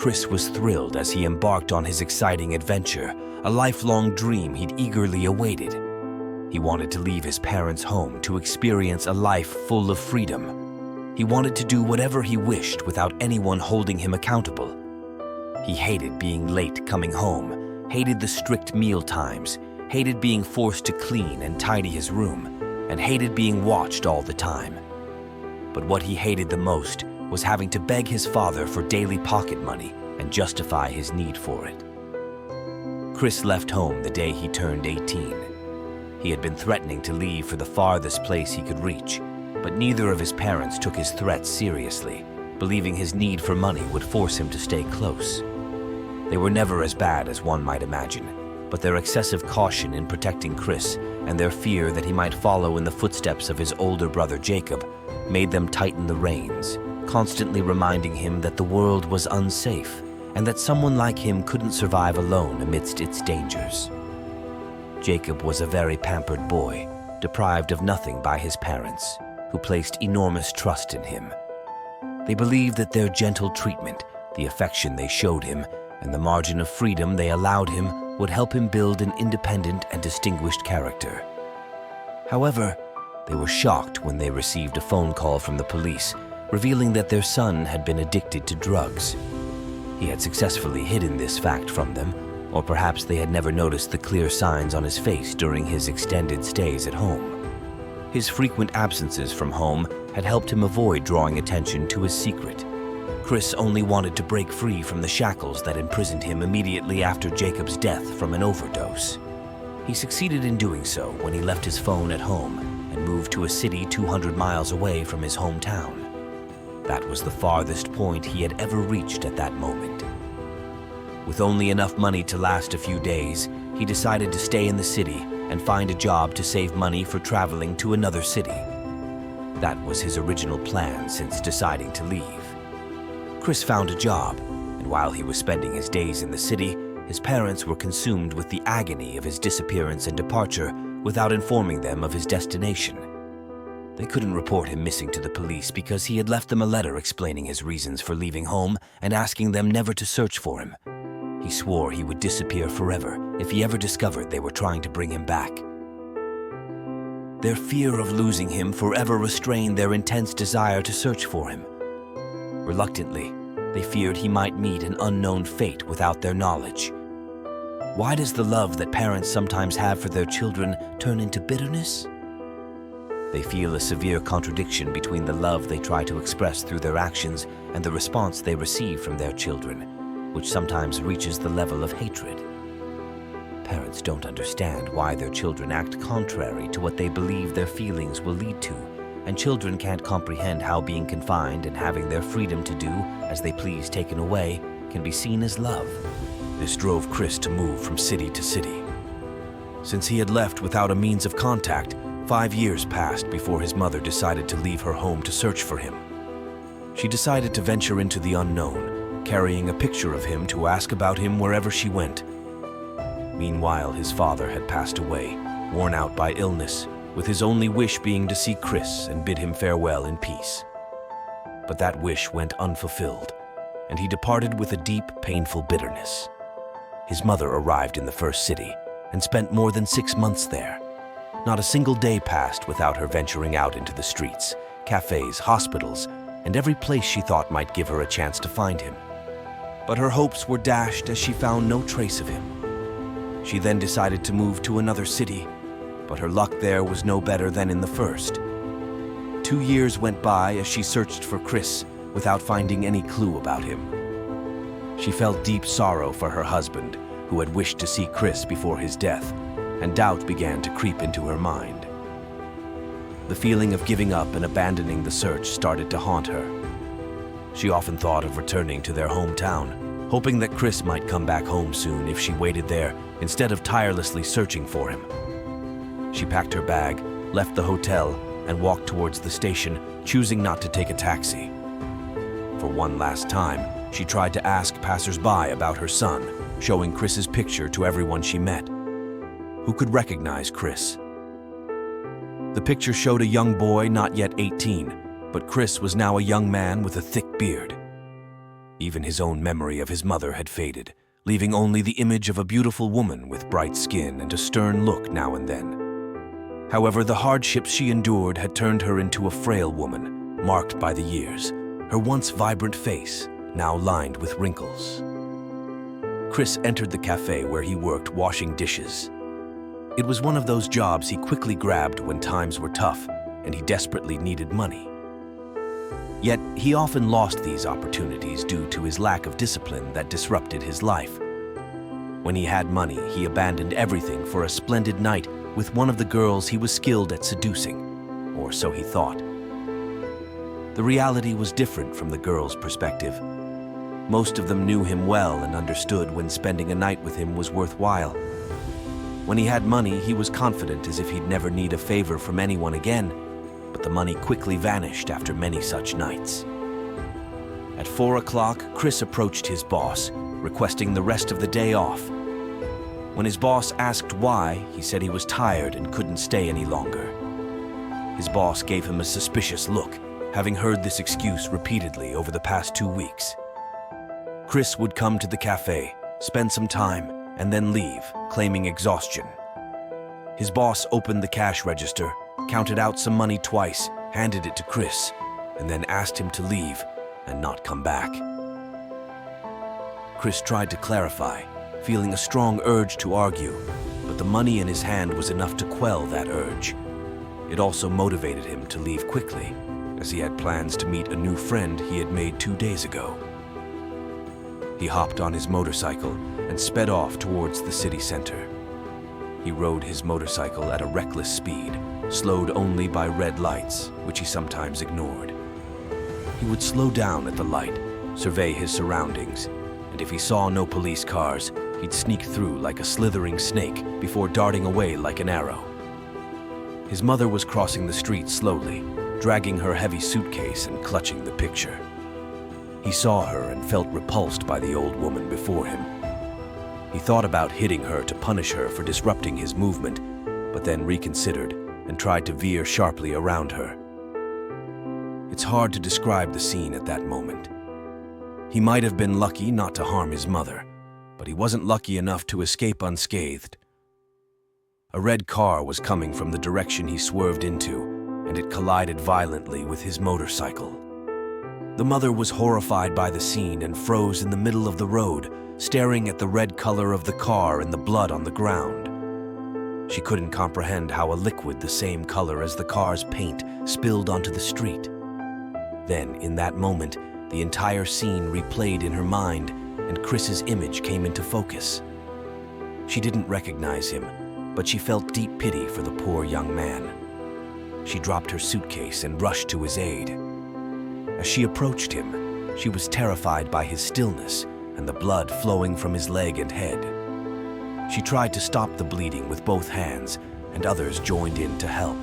Chris was thrilled as he embarked on his exciting adventure, a lifelong dream he'd eagerly awaited. He wanted to leave his parents' home to experience a life full of freedom. He wanted to do whatever he wished without anyone holding him accountable. He hated being late coming home, hated the strict meal times, hated being forced to clean and tidy his room, and hated being watched all the time. But what he hated the most was having to beg his father for daily pocket money and justify his need for it. Chris left home the day he turned 18. He had been threatening to leave for the farthest place he could reach, but neither of his parents took his threats seriously, believing his need for money would force him to stay close. They were never as bad as one might imagine, but their excessive caution in protecting Chris and their fear that he might follow in the footsteps of his older brother Jacob made them tighten the reins, constantly reminding him that the world was unsafe and that someone like him couldn't survive alone amidst its dangers. Jacob was a very pampered boy, deprived of nothing by his parents, who placed enormous trust in him. They believed that their gentle treatment, the affection they showed him, and the margin of freedom they allowed him would help him build an independent and distinguished character. However, they were shocked when they received a phone call from the police revealing that their son had been addicted to drugs. He had successfully hidden this fact from them, or perhaps they had never noticed the clear signs on his face during his extended stays at home. His frequent absences from home had helped him avoid drawing attention to his secret. Chris only wanted to break free from the shackles that imprisoned him immediately after Jacob's death from an overdose. He succeeded in doing so when he left his phone at home and moved to a city 200 miles away from his hometown. That was the farthest point he had ever reached at that moment. With only enough money to last a few days, he decided to stay in the city and find a job to save money for traveling to another city. That was his original plan since deciding to leave. Chris found a job, and while he was spending his days in the city, his parents were consumed with the agony of his disappearance and departure without informing them of his destination. They couldn't report him missing to the police because he had left them a letter explaining his reasons for leaving home and asking them never to search for him. He swore he would disappear forever if he ever discovered they were trying to bring him back. Their fear of losing him forever restrained their intense desire to search for him. Reluctantly, they feared he might meet an unknown fate without their knowledge. Why does the love that parents sometimes have for their children turn into bitterness? They feel a severe contradiction between the love they try to express through their actions and the response they receive from their children, which sometimes reaches the level of hatred. Parents don't understand why their children act contrary to what they believe their feelings will lead to, and children can't comprehend how being confined and having their freedom to do as they please taken away can be seen as love. This drove Chris to move from city to city. Since he had left without a means of contact, 5 years passed before his mother decided to leave her home to search for him. She decided to venture into the unknown, carrying a picture of him to ask about him wherever she went. Meanwhile, his father had passed away, worn out by illness, with his only wish being to see Chris and bid him farewell in peace. But that wish went unfulfilled, and he departed with a deep, painful bitterness. His mother arrived in the first city and spent more than 6 months there. Not a single day passed without her venturing out into the streets, cafes, hospitals, and every place she thought might give her a chance to find him. But her hopes were dashed as she found no trace of him. She then decided to move to another city, but her luck there was no better than in the first. 2 years went by as she searched for Chris without finding any clue about him. She felt deep sorrow for her husband, who had wished to see Chris before his death, and doubt began to creep into her mind. The feeling of giving up and abandoning the search started to haunt her. She often thought of returning to their hometown, hoping that Chris might come back home soon if she waited there instead of tirelessly searching for him. She packed her bag, left the hotel, and walked towards the station, choosing not to take a taxi. For one last time, she tried to ask passers-by about her son, showing Chris's picture to everyone she met. Who could recognize Chris? The picture showed a young boy not yet 18, but Chris was now a young man with a thick beard. Even his own memory of his mother had faded, leaving only the image of a beautiful woman with bright skin and a stern look now and then. However, the hardships she endured had turned her into a frail woman, marked by the years, her once vibrant face now lined with wrinkles. Chris entered the cafe where he worked washing dishes. It was one of those jobs he quickly grabbed when times were tough and he desperately needed money. Yet, he often lost these opportunities due to his lack of discipline that disrupted his life. When he had money, he abandoned everything for a splendid night with one of the girls he was skilled at seducing, or so he thought. The reality was different from the girl's perspective. Most of them knew him well and understood when spending a night with him was worthwhile. When he had money, he was confident as if he'd never need a favor from anyone again, but the money quickly vanished after many such nights. At 4 o'clock, Chris approached his boss, requesting the rest of the day off. When his boss asked why, he said he was tired and couldn't stay any longer. His boss gave him a suspicious look, having heard this excuse repeatedly over the past 2 weeks. Chris would come to the cafe, spend some time, and then leave, claiming exhaustion. His boss opened the cash register, counted out some money twice, handed it to Chris, and then asked him to leave and not come back. Chris tried to clarify, feeling a strong urge to argue, but the money in his hand was enough to quell that urge. It also motivated him to leave quickly, as he had plans to meet a new friend he had made 2 days ago. He hopped on his motorcycle and sped off towards the city center. He rode his motorcycle at a reckless speed, slowed only by red lights, which he sometimes ignored. He would slow down at the light, survey his surroundings, and if he saw no police cars, he'd sneak through like a slithering snake before darting away like an arrow. His mother was crossing the street slowly, dragging her heavy suitcase and clutching the picture. He saw her and felt repulsed by the old woman before him. He thought about hitting her to punish her for disrupting his movement, but then reconsidered and tried to veer sharply around her. It's hard to describe the scene at that moment. He might have been lucky not to harm his mother, but he wasn't lucky enough to escape unscathed. A red car was coming from the direction he swerved into, and it collided violently with his motorcycle. The mother was horrified by the scene and froze in the middle of the road, staring at the red color of the car and the blood on the ground. She couldn't comprehend how a liquid the same color as the car's paint spilled onto the street. Then, in that moment, the entire scene replayed in her mind, and Chris's image came into focus. She didn't recognize him, but she felt deep pity for the poor young man. She dropped her suitcase and rushed to his aid. As she approached him, she was terrified by his stillness and the blood flowing from his leg and head. She tried to stop the bleeding with both hands, and others joined in to help.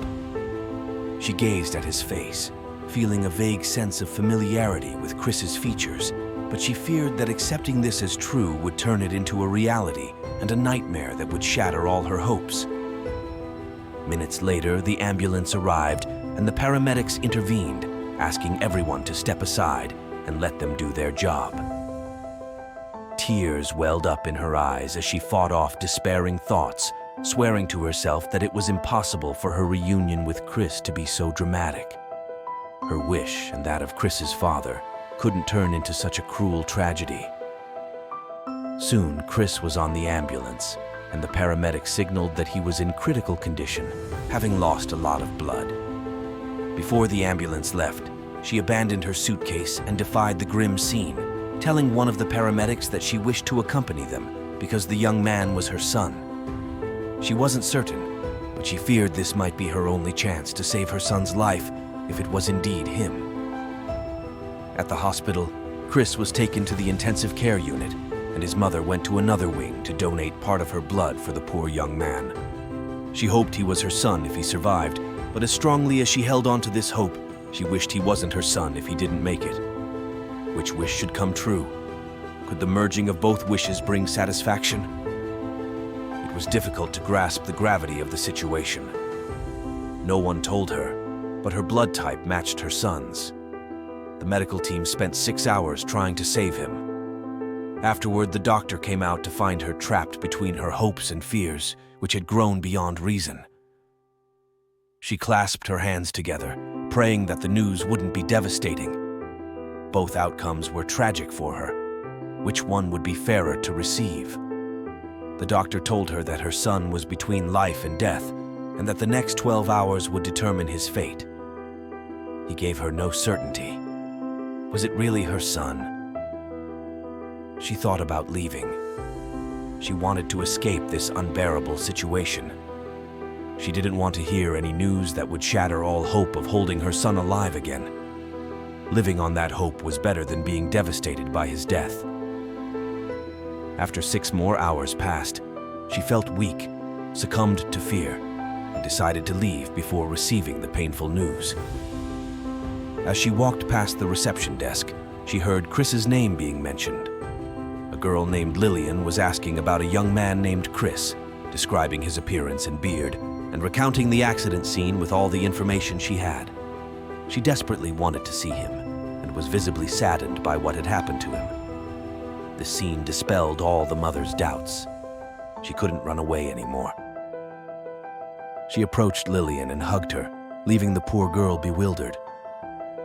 She gazed at his face, feeling a vague sense of familiarity with Chris's features, but she feared that accepting this as true would turn it into a reality and a nightmare that would shatter all her hopes. Minutes later, the ambulance arrived, and the paramedics intervened, asking everyone to step aside and let them do their job. Tears welled up in her eyes as she fought off despairing thoughts, swearing to herself that it was impossible for her reunion with Chris to be so dramatic. Her wish, and that of Chris's father, couldn't turn into such a cruel tragedy. Soon, Chris was on the ambulance, and the paramedics signaled that he was in critical condition, having lost a lot of blood. Before the ambulance left, she abandoned her suitcase and defied the grim scene, telling one of the paramedics that she wished to accompany them because the young man was her son. She wasn't certain, but she feared this might be her only chance to save her son's life if it was indeed him. At the hospital, Chris was taken to the intensive care unit, and his mother went to another wing to donate part of her blood for the poor young man. She hoped he was her son if he survived, but as strongly as she held on to this hope, she wished he wasn't her son if he didn't make it. Which wish should come true? Could the merging of both wishes bring satisfaction? It was difficult to grasp the gravity of the situation. No one told her, but her blood type matched her son's. The medical team spent 6 hours trying to save him. Afterward, the doctor came out to find her trapped between her hopes and fears, which had grown beyond reason. She clasped her hands together, praying that the news wouldn't be devastating. Both outcomes were tragic for her. Which one would be fairer to receive? The doctor told her that her son was between life and death, and that the next 12 hours would determine his fate. He gave her no certainty. Was it really her son? She thought about leaving. She wanted to escape this unbearable situation. She didn't want to hear any news that would shatter all hope of holding her son alive again. Living on that hope was better than being devastated by his death. After 6 more hours passed, she felt weak, succumbed to fear, and decided to leave before receiving the painful news. As she walked past the reception desk, she heard Chris's name being mentioned. A girl named Lillian was asking about a young man named Chris, describing his appearance and beard, and recounting the accident scene with all the information she had. She desperately wanted to see him, and was visibly saddened by what had happened to him. The scene dispelled all the mother's doubts. She couldn't run away anymore. She approached Lillian and hugged her, leaving the poor girl bewildered.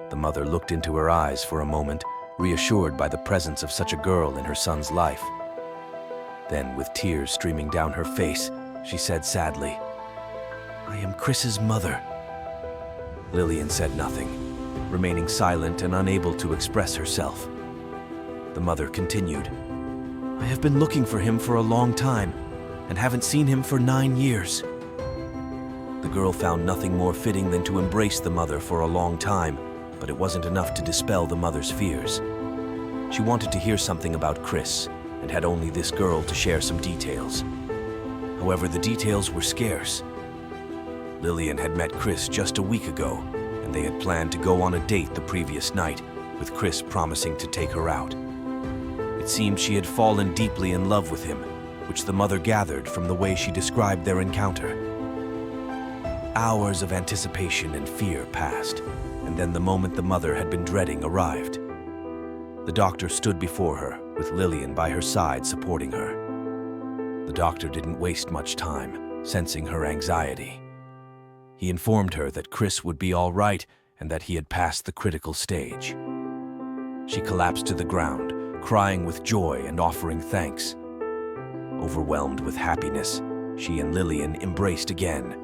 The mother looked into her eyes for a moment, reassured by the presence of such a girl in her son's life. Then, with tears streaming down her face, she said sadly, "I am Chris's mother." Lillian said nothing, remaining silent and unable to express herself. The mother continued, "I have been looking for him for a long time, and haven't seen him for 9 years." The girl found nothing more fitting than to embrace the mother for a long time, but it wasn't enough to dispel the mother's fears. She wanted to hear something about Chris, and had only this girl to share some details. However, the details were scarce. Lillian had met Chris just a week ago, and they had planned to go on a date the previous night, with Chris promising to take her out. It seemed she had fallen deeply in love with him, which the mother gathered from the way she described their encounter. Hours of anticipation and fear passed, and then the moment the mother had been dreading arrived. The doctor stood before her, with Lillian by her side supporting her. The doctor didn't waste much time, sensing her anxiety. He informed her that Chris would be all right and that he had passed the critical stage. She collapsed to the ground, crying with joy and offering thanks. Overwhelmed with happiness, she and Lillian embraced again.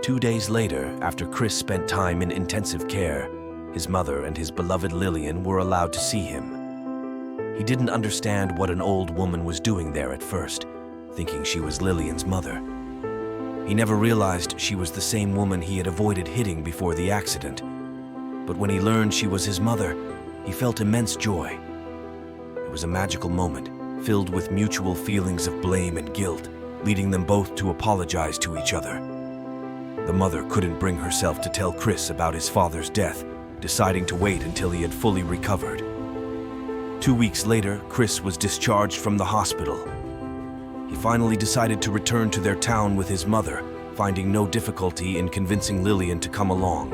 2 days later, after Chris spent time in intensive care, his mother and his beloved Lillian were allowed to see him. He didn't understand what an old woman was doing there at first, thinking she was Lillian's mother. He never realized she was the same woman he had avoided hitting before the accident. But when he learned she was his mother, he felt immense joy. It was a magical moment, filled with mutual feelings of blame and guilt, leading them both to apologize to each other. The mother couldn't bring herself to tell Chris about his father's death, deciding to wait until he had fully recovered. 2 weeks later, Chris was discharged from the hospital. He finally decided to return to their town with his mother, finding no difficulty in convincing Lillian to come along.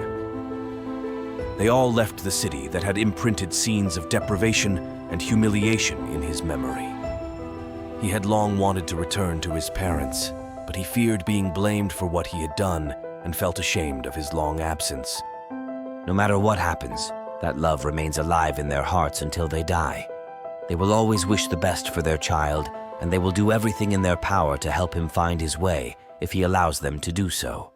They all left the city that had imprinted scenes of deprivation and humiliation in his memory. He had long wanted to return to his parents, but he feared being blamed for what he had done and felt ashamed of his long absence. No matter what happens, that love remains alive in their hearts until they die. They will always wish the best for their child, and they will do everything in their power to help him find his way if he allows them to do so.